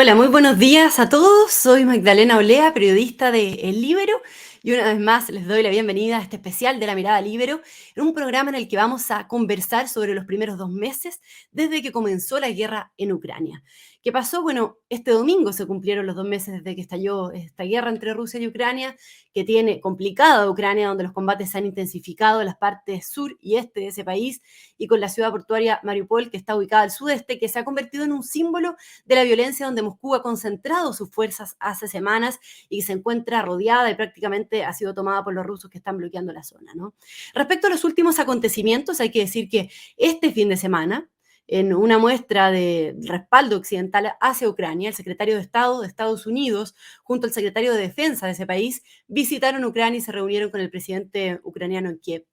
Hola, muy buenos días a todos. Soy Magdalena Olea, periodista de El Líbero, y una vez más les doy la bienvenida a este especial de La Mirada Líbero, en un programa en el que vamos a conversar sobre los primeros 2 meses desde que comenzó la guerra en Ucrania. ¿Qué pasó? Bueno, este domingo se cumplieron los 2 meses desde que estalló esta guerra entre Rusia y Ucrania, que tiene complicada Ucrania, donde los combates se han intensificado en las partes sur y este de ese país, y con la ciudad portuaria Mariupol, que está ubicada al sudeste, que se ha convertido en un símbolo de la violencia donde Moscú ha concentrado sus fuerzas hace semanas y que se encuentra rodeada y prácticamente ha sido tomada por los rusos que están bloqueando la zona, ¿no? Respecto a los últimos acontecimientos, hay que decir que este fin de semana, en una muestra de respaldo occidental hacia Ucrania, el secretario de Estado de Estados Unidos, junto al secretario de Defensa de ese país, visitaron Ucrania y se reunieron con el presidente ucraniano en Kiev,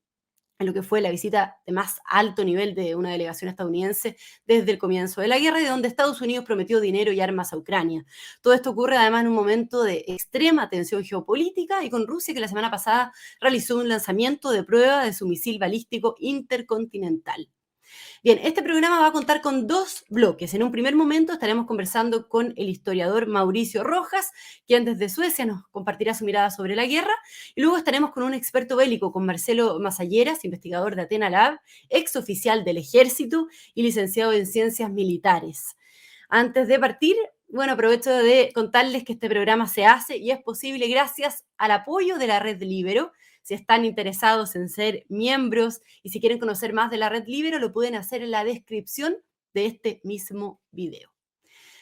en lo que fue la visita de más alto nivel de una delegación estadounidense desde el comienzo de la guerra y de donde Estados Unidos prometió dinero y armas a Ucrania. Todo esto ocurre además en un momento de extrema tensión geopolítica y con Rusia, que la semana pasada realizó un lanzamiento de prueba de su misil balístico intercontinental. Bien, este programa va a contar con dos bloques. En un primer momento estaremos conversando con el historiador Mauricio Rojas, quien desde Suecia nos compartirá su mirada sobre la guerra. Y luego estaremos con un experto bélico, con Marcelo Masalleras, investigador de Athena Lab, ex oficial del Ejército y licenciado en Ciencias Militares. Antes de partir, bueno, aprovecho de contarles que este programa se hace y es posible gracias al apoyo de la Red Libero. Si están interesados en ser miembros y si quieren conocer más de la Red Libero, lo pueden hacer en la descripción de este mismo video.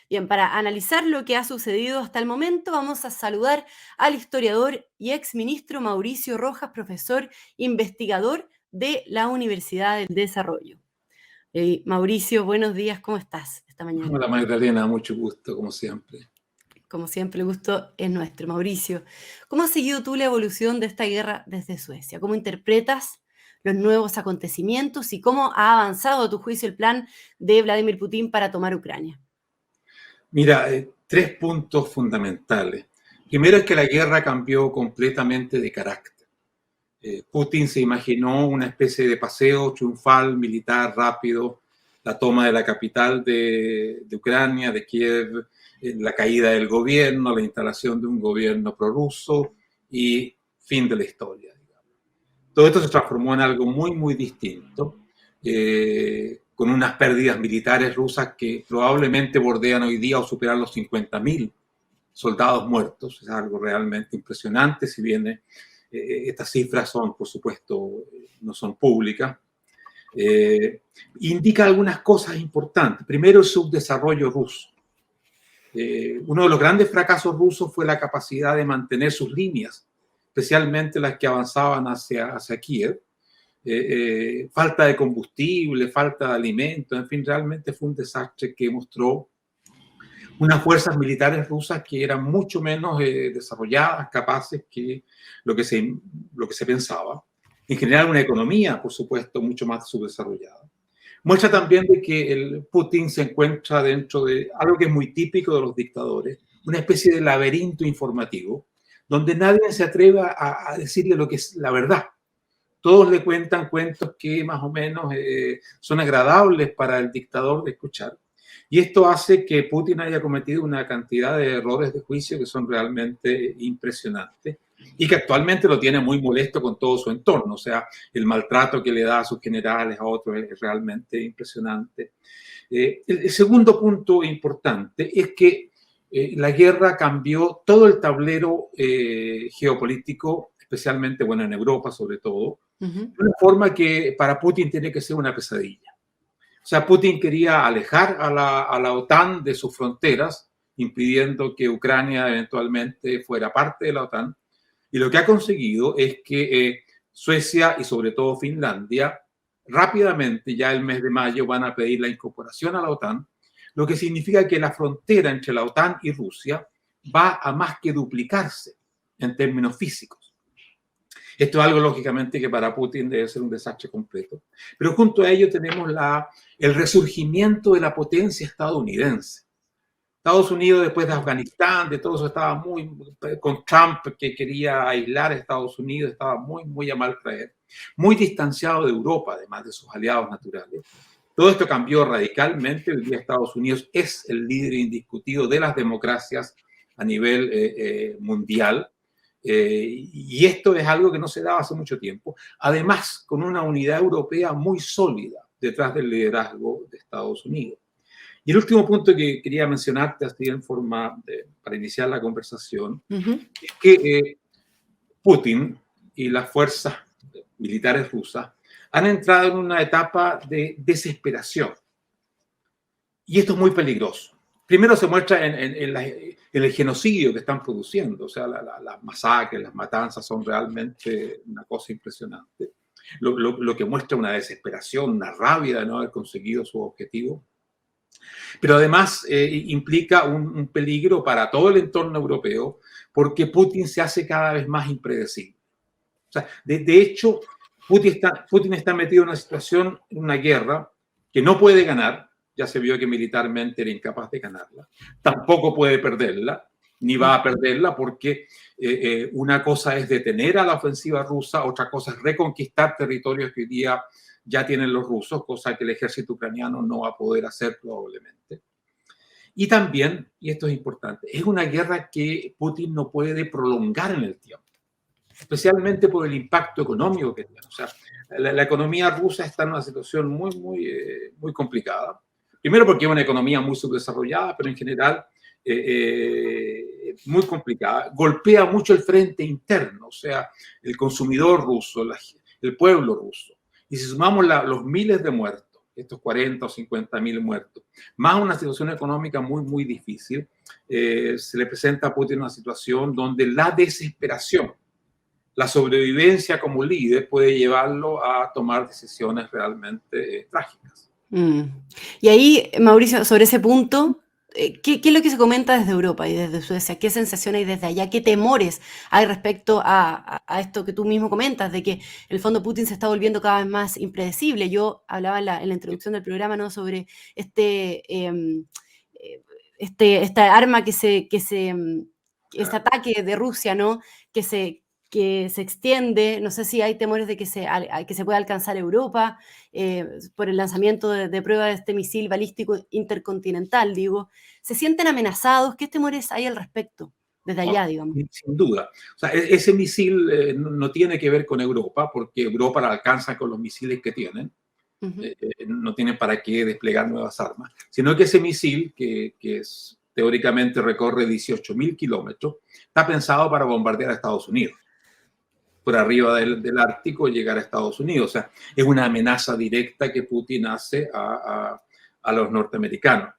Bien, para analizar lo que ha sucedido hasta el momento, vamos a saludar al historiador y exministro Mauricio Rojas, profesor investigador de la Universidad del Desarrollo. Mauricio, buenos días, ¿cómo estás esta mañana? Hola Magdalena, mucho gusto, como siempre. Como siempre, el gusto es nuestro. Mauricio, ¿cómo has seguido tú la evolución de esta guerra desde Suecia? ¿Cómo interpretas los nuevos acontecimientos y cómo ha avanzado, a tu juicio, el plan de Vladimir Putin para tomar Ucrania? Mira, tres puntos fundamentales. Primero es que la guerra cambió completamente de carácter. Putin se imaginó una especie de paseo triunfal, militar, rápido, la toma de la capital de Ucrania, de Kiev, la caída del gobierno, la instalación de un gobierno prorruso y fin de la historia. Todo esto se transformó en algo muy, muy distinto, con unas pérdidas militares rusas que probablemente bordean hoy día o superan los 50.000 soldados muertos. Es algo realmente impresionante, si bien estas cifras son, por supuesto, no son públicas. Indica algunas cosas importantes. Primero, el subdesarrollo ruso. Uno de los grandes fracasos rusos fue la capacidad de mantener sus líneas, especialmente las que avanzaban hacia Kiev. Falta de combustible, falta de alimentos, en fin, realmente fue un desastre que mostró unas fuerzas militares rusas que eran mucho menos desarrolladas, capaces que lo que se pensaba. En general, una economía, por supuesto, mucho más subdesarrollada. Muestra también de que el Putin se encuentra dentro de algo que es muy típico de los dictadores, una especie de laberinto informativo, donde nadie se atreve a decirle lo que es la verdad. Todos le cuentan cuentos que más o menos son agradables para el dictador de escuchar. Y esto hace que Putin haya cometido una cantidad de errores de juicio que son realmente impresionantes y que actualmente lo tiene muy molesto con todo su entorno. O sea, el maltrato que le da a sus generales, a otros, es realmente impresionante. El segundo punto importante es que la guerra cambió todo el tablero geopolítico, especialmente, bueno, en Europa sobre todo, de una forma que para Putin tiene que ser una pesadilla. O sea, Putin quería alejar a la OTAN de sus fronteras, impidiendo que Ucrania eventualmente fuera parte de la OTAN. Y lo que ha conseguido es que Suecia y sobre todo Finlandia rápidamente, ya el mes de mayo, van a pedir la incorporación a la OTAN, lo que significa que la frontera entre la OTAN y Rusia va a más que duplicarse en términos físicos. Esto es algo, lógicamente, que para Putin debe ser un desastre completo. Pero junto a ello tenemos el resurgimiento de la potencia estadounidense. Estados Unidos, después de Afganistán, de todo eso, estaba muy, con Trump, que quería aislar a Estados Unidos, estaba muy, muy a mal traer, muy distanciado de Europa, además de sus aliados naturales. Todo esto cambió radicalmente. Hoy día Estados Unidos es el líder indiscutido de las democracias a nivel mundial. Y esto es algo que no se daba hace mucho tiempo. Además, con una unidad europea muy sólida detrás del liderazgo de Estados Unidos. Y el último punto que quería mencionarte, así en forma para iniciar la conversación, es que Putin y las fuerzas militares rusas han entrado en una etapa de desesperación. Y esto es muy peligroso. Primero se muestra en el genocidio que están produciendo. O sea, las masacres, las matanzas son realmente una cosa impresionante. Lo que muestra una desesperación, una rabia de no haber conseguido su objetivo. Pero además implica un peligro para todo el entorno europeo porque Putin se hace cada vez más impredecible. O sea, de hecho, Putin está metido en una situación, en una guerra que no puede ganar. Ya se vio que militarmente era incapaz de ganarla. Tampoco puede perderla, ni va a perderla, porque una cosa es detener a la ofensiva rusa, otra cosa es reconquistar territorios que hoy día ya tienen los rusos, cosa que el ejército ucraniano no va a poder hacer probablemente. Y también, y esto es importante, es una guerra que Putin no puede prolongar en el tiempo, especialmente por el impacto económico que tiene. O sea, la economía rusa está en una situación muy complicada. Primero porque es una economía muy subdesarrollada, pero en general muy complicada. Golpea mucho el frente interno, o sea, el consumidor ruso, el pueblo ruso. Y si sumamos los miles de muertos, estos 40 o 50 mil muertos, más una situación económica muy difícil, se le presenta a Putin una situación donde la desesperación, la sobrevivencia como líder puede llevarlo a tomar decisiones realmente trágicas. Y ahí, Mauricio, sobre ese punto, ¿qué es lo que se comenta desde Europa y desde Suecia? ¿Qué sensaciones hay desde allá? ¿Qué temores hay respecto a esto que tú mismo comentas, de que en el fondo Putin se está volviendo cada vez más impredecible? Yo hablaba en la introducción del programa, ¿no?, sobre esta arma este ataque de Rusia, ¿no?, que se extiende. No sé si hay temores de que se pueda alcanzar Europa por el lanzamiento de prueba de este misil balístico intercontinental, digo. ¿Se sienten amenazados? ¿Qué temores hay al respecto desde allá, digamos? Sin duda. O sea, ese misil no tiene que ver con Europa, porque Europa la alcanza con los misiles que tienen. No tienen para qué desplegar nuevas armas, sino que ese misil, que teóricamente recorre 18.000 kilómetros, está pensado para bombardear a Estados Unidos. Por arriba del Ártico, llegar a Estados Unidos. O sea, es una amenaza directa que Putin hace a los norteamericanos.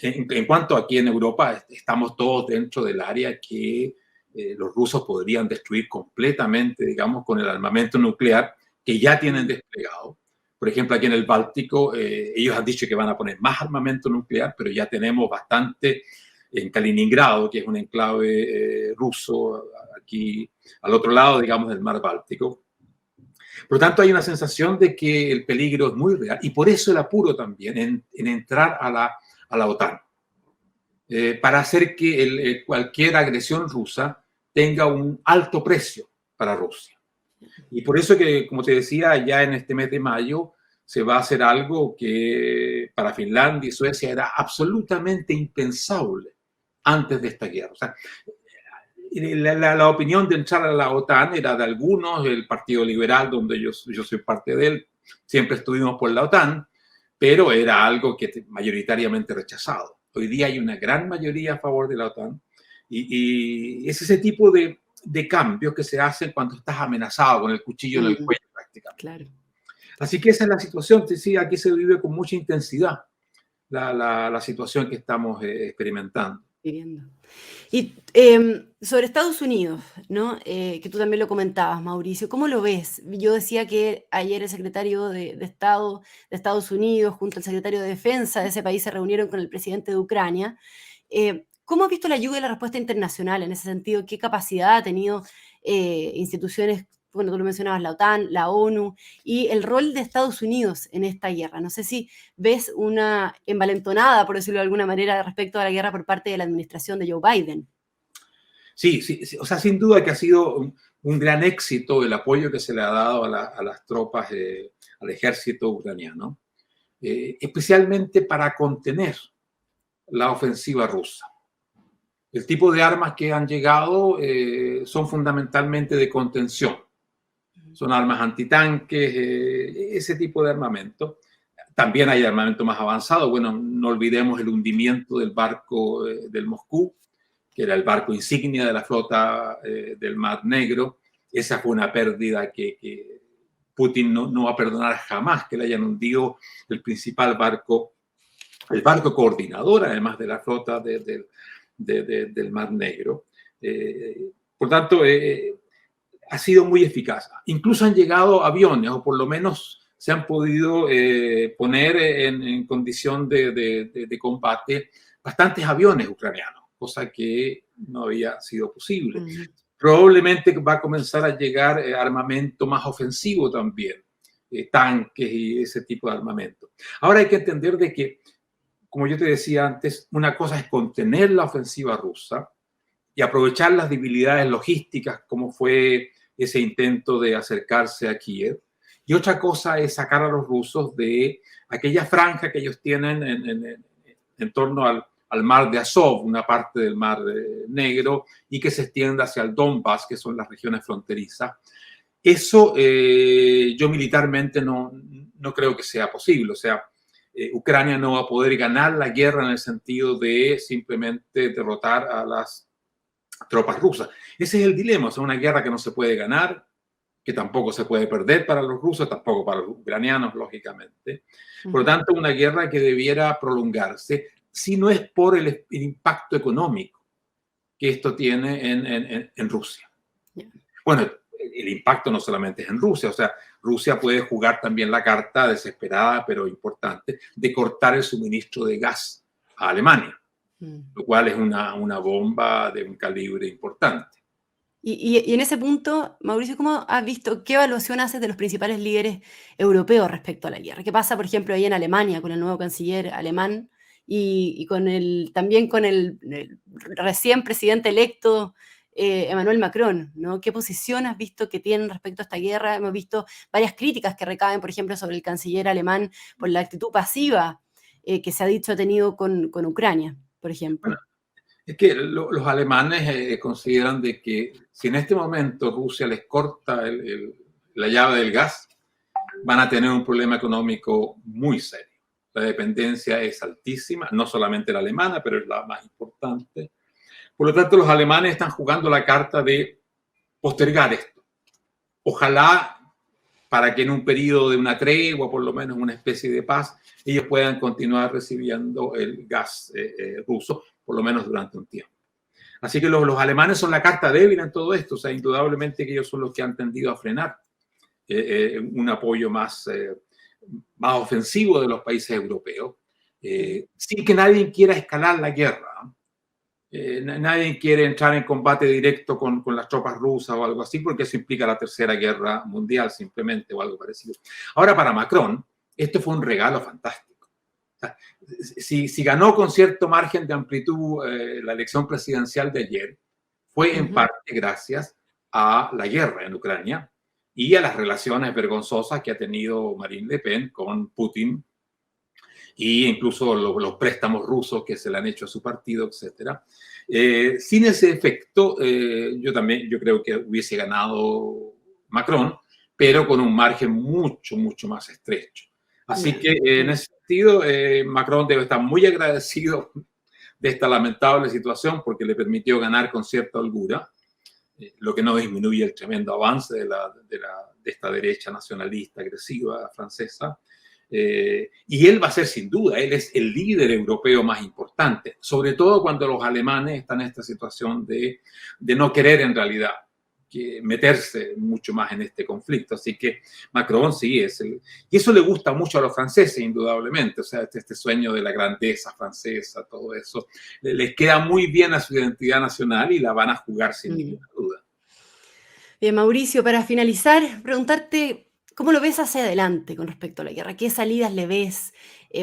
En cuanto aquí en Europa, estamos todos dentro del área que los rusos podrían destruir completamente, digamos, con el armamento nuclear que ya tienen desplegado. Por ejemplo, aquí en el Báltico, ellos han dicho que van a poner más armamento nuclear, pero ya tenemos bastante en Kaliningrado, que es un enclave ruso aquí al otro lado, digamos, del mar Báltico. Por lo tanto, hay una sensación de que el peligro es muy real y por eso el apuro también en entrar a la OTAN, para hacer que cualquier agresión rusa tenga un alto precio para Rusia. Y por eso que, como te decía, ya en este mes de mayo se va a hacer algo que para Finlandia y Suecia era absolutamente impensable antes de esta guerra. O sea, la opinión de entrar a la OTAN era de algunos, el Partido Liberal, donde yo soy parte de él, siempre estuvimos por la OTAN, pero era algo que mayoritariamente rechazado. Hoy día hay una gran mayoría a favor de la OTAN y es ese tipo de cambios que se hacen cuando estás amenazado con el cuchillo en el cuello prácticamente. Claro. Así que esa es la situación. Sí, aquí se vive con mucha intensidad la situación que estamos experimentando. Viviendo. Y sobre Estados Unidos, ¿no? Que tú también lo comentabas, Mauricio, ¿cómo lo ves? Yo decía que ayer el secretario de Estado de Estados Unidos junto al secretario de Defensa de ese país se reunieron con el presidente de Ucrania. ¿Cómo has visto la ayuda y la respuesta internacional en ese sentido? ¿Qué capacidad ha tenido instituciones, bueno, tú lo mencionabas, la OTAN, la ONU, y el rol de Estados Unidos en esta guerra? No sé si ves una envalentonada, por decirlo de alguna manera, respecto a la guerra por parte de la administración de Joe Biden. Sí, o sea, sin duda que ha sido un gran éxito el apoyo que se le ha dado a las tropas, al ejército ucraniano. especialmente para contener la ofensiva rusa. El tipo de armas que han llegado son fundamentalmente de contención. Son armas antitanques, ese tipo de armamento. También hay armamento más avanzado. Bueno, no olvidemos el hundimiento del barco del Moscú, que era el barco insignia de la flota del Mar Negro. Esa fue una pérdida que Putin no va a perdonar jamás, que le hayan hundido el principal barco, el barco coordinador, además de la flota del Mar Negro. Por tanto, ha sido muy eficaz. Incluso han llegado aviones, o por lo menos se han podido poner en condición de combate bastantes aviones ucranianos, cosa que no había sido posible. Probablemente va a comenzar a llegar armamento más ofensivo también, tanques y ese tipo de armamento. Ahora hay que entender de que, como yo te decía antes, una cosa es contener la ofensiva rusa y aprovechar las debilidades logísticas, como fue ese intento de acercarse a Kiev. Y otra cosa es sacar a los rusos de aquella franja que ellos tienen en torno al mar de Azov, una parte del mar Negro, y que se extiende hacia el Donbass, que son las regiones fronterizas. Eso yo militarmente no creo que sea posible. O sea, Ucrania no va a poder ganar la guerra en el sentido de simplemente derrotar a las tropas rusas. Ese es el dilema. O sea, una guerra que no se puede ganar, que tampoco se puede perder para los rusos, tampoco para los ucranianos, lógicamente. Por lo tanto, una guerra que debiera prolongarse, si no es por el impacto económico que esto tiene en Rusia. Bueno, el impacto no solamente es en Rusia, o sea, Rusia puede jugar también la carta desesperada, pero importante, de cortar el suministro de gas a Alemania, lo cual es una bomba de un calibre importante. Y en ese punto, Mauricio, ¿cómo has visto, qué evaluación haces de los principales líderes europeos respecto a la guerra? ¿Qué pasa, por ejemplo, ahí en Alemania con el nuevo canciller alemán y también con el recién presidente electo Emmanuel Macron, ¿no? ¿Qué posición has visto que tienen respecto a esta guerra? Hemos visto varias críticas que recaen, por ejemplo, sobre el canciller alemán por la actitud pasiva que se ha dicho ha tenido con Ucrania, por ejemplo. Bueno, es que los alemanes consideran de que si en este momento Rusia les corta la llave del gas, van a tener un problema económico muy serio. La dependencia es altísima, no solamente la alemana, pero es la más importante. Por lo tanto, los alemanes están jugando la carta de postergar esto. Ojalá para que en un periodo de una tregua, por lo menos una especie de paz, ellos puedan continuar recibiendo el gas ruso, por lo menos durante un tiempo. Así que los alemanes son la carta débil en todo esto. O sea, indudablemente que ellos son los que han tendido a frenar un apoyo más ofensivo de los países europeos, sin que nadie quiera escalar la guerra. Nadie quiere entrar en combate directo con las tropas rusas o algo así, porque eso implica la Tercera Guerra Mundial simplemente o algo parecido. Ahora, para Macron, esto fue un regalo fantástico. O sea, si ganó con cierto margen de amplitud la elección presidencial de ayer, fue en parte gracias a la guerra en Ucrania y a las relaciones vergonzosas que ha tenido Marine Le Pen con Putin, y incluso los préstamos rusos que se le han hecho a su partido, etc. Sin ese efecto, yo creo que hubiese ganado Macron, pero con un margen mucho, mucho más estrecho. Así que en ese sentido, Macron debe estar muy agradecido de esta lamentable situación porque le permitió ganar con cierta holgura, lo que no disminuye el tremendo avance de esta derecha nacionalista agresiva francesa. Y él va a ser sin duda, él es el líder europeo más importante, sobre todo cuando los alemanes están en esta situación de no querer en realidad que meterse mucho más en este conflicto. Así que Macron sí es y eso le gusta mucho a los franceses, indudablemente. O sea, este sueño de la grandeza francesa, todo eso, les queda muy bien a su identidad nacional y la van a jugar sin ninguna duda. Bien, Mauricio, para finalizar, preguntarte cómo lo ves hacia adelante con respecto a la guerra, qué salidas le ves,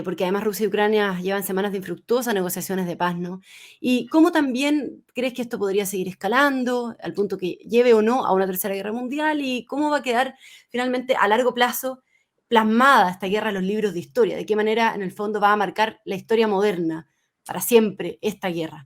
porque además Rusia y Ucrania llevan semanas de infructuosas negociaciones de paz, ¿no? Y cómo también crees que esto podría seguir escalando al punto que lleve o no a una tercera guerra mundial y cómo va a quedar finalmente a largo plazo plasmada esta guerra en los libros de historia? ¿De qué manera, en el fondo, va a marcar la historia moderna para siempre esta guerra?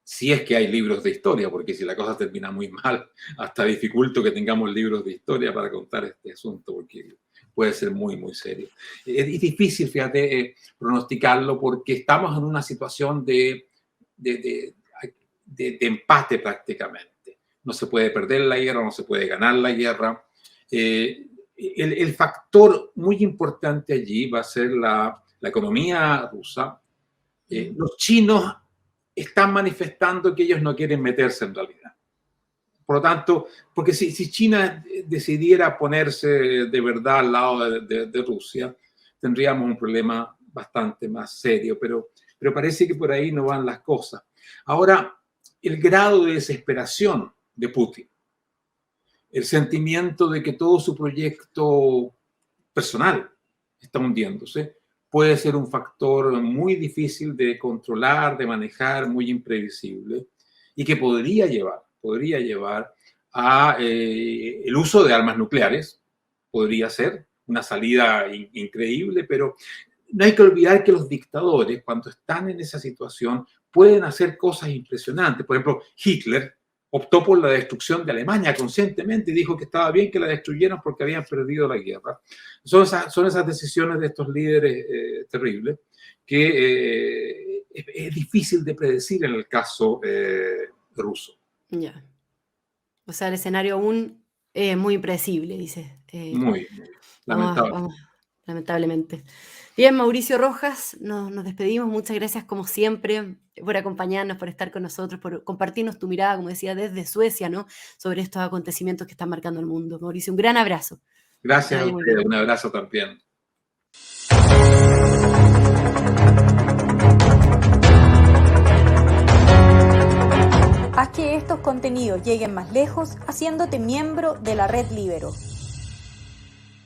Si es que hay libros de historia, porque si la cosa termina muy mal, hasta dificulto que tengamos libros de historia para contar este asunto, porque puede ser muy, muy serio. Es difícil, fíjate, pronosticarlo, porque estamos en una situación de empate prácticamente. No se puede perder la guerra, no se puede ganar la guerra. El factor muy importante allí va a ser la economía rusa. Los chinos están manifestando que ellos no quieren meterse en realidad. Por lo tanto, porque si China decidiera ponerse de verdad al lado de Rusia, tendríamos un problema bastante más serio, pero parece que por ahí no van las cosas. Ahora, el grado de desesperación de Putin, el sentimiento de que todo su proyecto personal está hundiéndose, puede ser un factor muy difícil de controlar, de manejar, muy imprevisible, y que podría llevar a el uso de armas nucleares. Podría ser una salida increíble, pero no hay que olvidar que los dictadores, cuando están en esa situación, pueden hacer cosas impresionantes. Por ejemplo, Hitler optó por la destrucción de Alemania conscientemente y dijo que estaba bien que la destruyeran porque habían perdido la guerra. Son esas decisiones de estos líderes terribles que es difícil de predecir en el caso ruso. Ya. O sea, el escenario aún muy impredecible, dice. Muy lamentable. Lamentablemente. Bien, Mauricio Rojas, nos despedimos. Muchas gracias, como siempre, por acompañarnos, por estar con nosotros, por compartirnos tu mirada, como decía, desde Suecia, ¿no?, sobre estos acontecimientos que están marcando el mundo. Mauricio, un gran abrazo. Gracias a ustedes, un abrazo también. Haz que estos contenidos lleguen más lejos haciéndote miembro de la Red Libero.